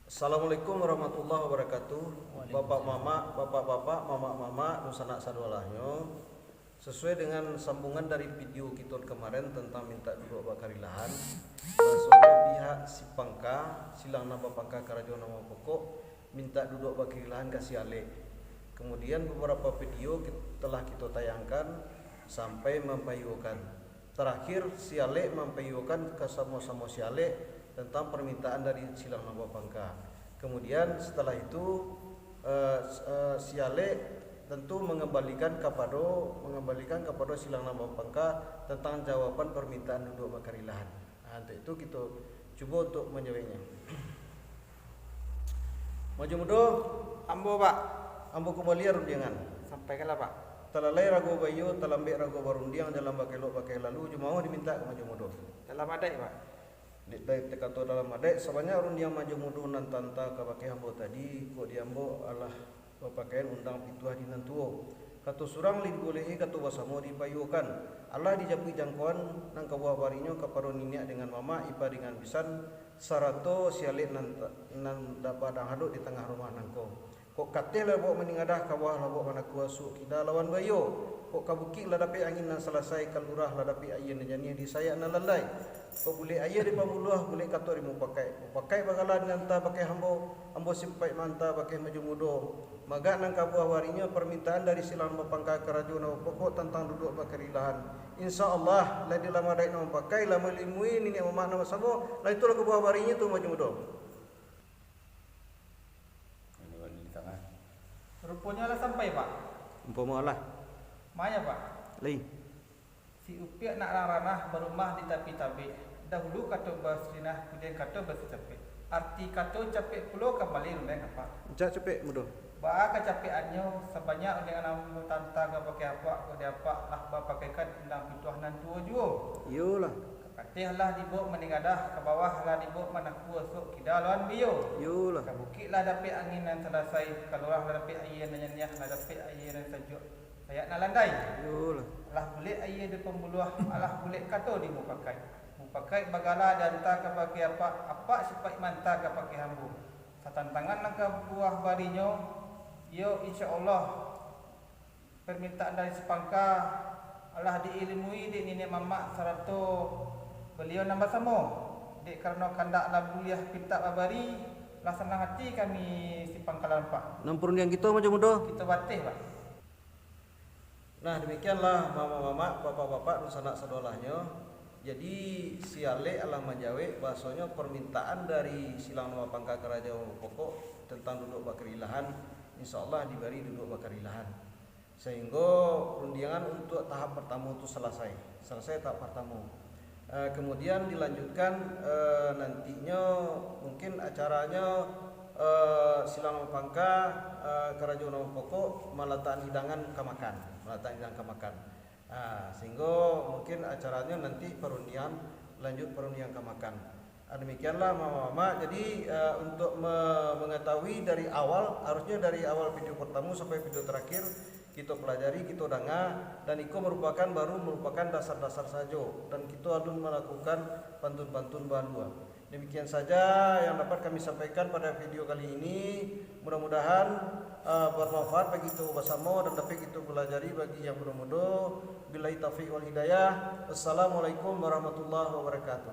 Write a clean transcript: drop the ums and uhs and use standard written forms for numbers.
Assalamualaikum warahmatullahi wabarakatuh. Bapak mama, bapak-bapak, mama-mama, nusanak sadwalanyo. Sesuai dengan sambungan dari video kita kemarin tentang minta duduk bakari lahan, bahasanya pihak si Pangka, silang nama Pangka Karajo nama pokok, minta duduk bakari lahan kasih ale. Kemudian beberapa video telah kita tayangkan sampai mempayukan. Terakhir si ale mempayukan ke sama-sama si ale tentang permintaan dari silang nama Pangka. Kemudian setelah itu si ale tentu mengembalikan kepada silang nama Pangka tentang jawaban permintaan duduk bakari lahan. Nah, untuk itu kita coba untuk menjawabnya. Maju mudo, Ambo pak, ambo kembali rundiangan. sampaikanlah pak. Talalai rago bayu, talambek rago barundiang dalam pakai lalu jumau diminta ke maju mudo. Dalam adai pak. Dek tekato dalam adek sebanyak rundiang maju mudo nan tanta ke pakai hambo tadi kok diambo Allah pakaian undang pituah di nantuo. Katu surang lid bolehi katu basamo dipayukan. Allah dijapi jangkauan nang kabuah barinyo kaparo ninya dengan mama ipa dengan bisan sarato sialik nan dapat dang haduk di tengah rumah nangko. Kok kateh lah bawa meningadah kawah lah bawa mana kuasu kita lawan bayo. Kok kabukik lah dapat angin nan selesai kalurah lah dapat ayah najani di saya nan lalai. Kok boleh ayah di pamuluah boleh kato di mu pakai bakalan nanta pakai hambo simpai manta pakai maju mudo. Maga nang kabuah warinya permintaan dari silang Pangka Karajo na pokok tentang duduk bakari lahan. Insyaallah la di lama dai nama pakai la melimui ni mama nama sabo la itulah kabuah warinya tu maju mudo. Rupanya lah sampai pak. Umpama lah. Maya pak. Lain. Si upiak nak ranah berumah di tapi-tapi. Dahulu kata basrinah, kemudian kata basicapek. Arti kata capek pulau kembali rumah apa? Cak cepek mudo. Ba kecapeannya sebanyak dengan tanta ga pakai apa, dia apa lah ba pakaikan undang pituah nan tua juo. Iyalah. Katih lah dibawa meningadah ke bawah lah dibawa mana kuasuk kidalan bio. Iyalah. Kabukit lah dapat angin nan selesai kalau lah dapat air nan nyanyah lah dapat air nan sejuk. Saya nak landai. Iyalah. Allah boleh air di pembuluh, Allah boleh kata di mu pakai. Mu pakai bagala dan tak ke pakai apa sifat manta ke pakai hambu. Tantangan nak ke buah barinyo. Yo insyaallah permintaan dari Sepangka Allah diilmui di nenek mamak sarato beliau nambah samo dek karena kandak lah buliah pinta babari lah senang hati kami Sepangka lampak. Nampurun yang kita macam mudo. Kita batih pak. Nah demikianlah mama-mama, bapak-bapak, nusanak sadolahnya. Jadi si ale Allah menjawab bahasanya permintaan dari silang nama Pangka Karajo pokok tentang duduk bakari lahan insyaallah diberi duduk bakari lahan. Sehingga undian untuk tahap pertama itu selesai tahap pertama. Kemudian dilanjutkan nantinya mungkin acaranya silang nama Pangka Karajo nama pokok meletakkan hidangan ke makan. Sehingga mungkin acaranya nanti perundian lanjut perundian ke makan. Demikianlah mama-mama. Jadi untuk mengetahui dari awal, harusnya dari awal video pertama sampai video terakhir kita pelajari, kita dengar, dan itu merupakan dasar-dasar saja, dan kita alun melakukan pantun-pantun balua. Demikian saja yang dapat kami sampaikan pada video kali ini. Mudah-mudahan bermanfaat bagi kita bersama dan dapat kita pelajari bagi yang mudah-mudah. Billahi taufiq wal hidayah. Assalamualaikum warahmatullahi wabarakatuh.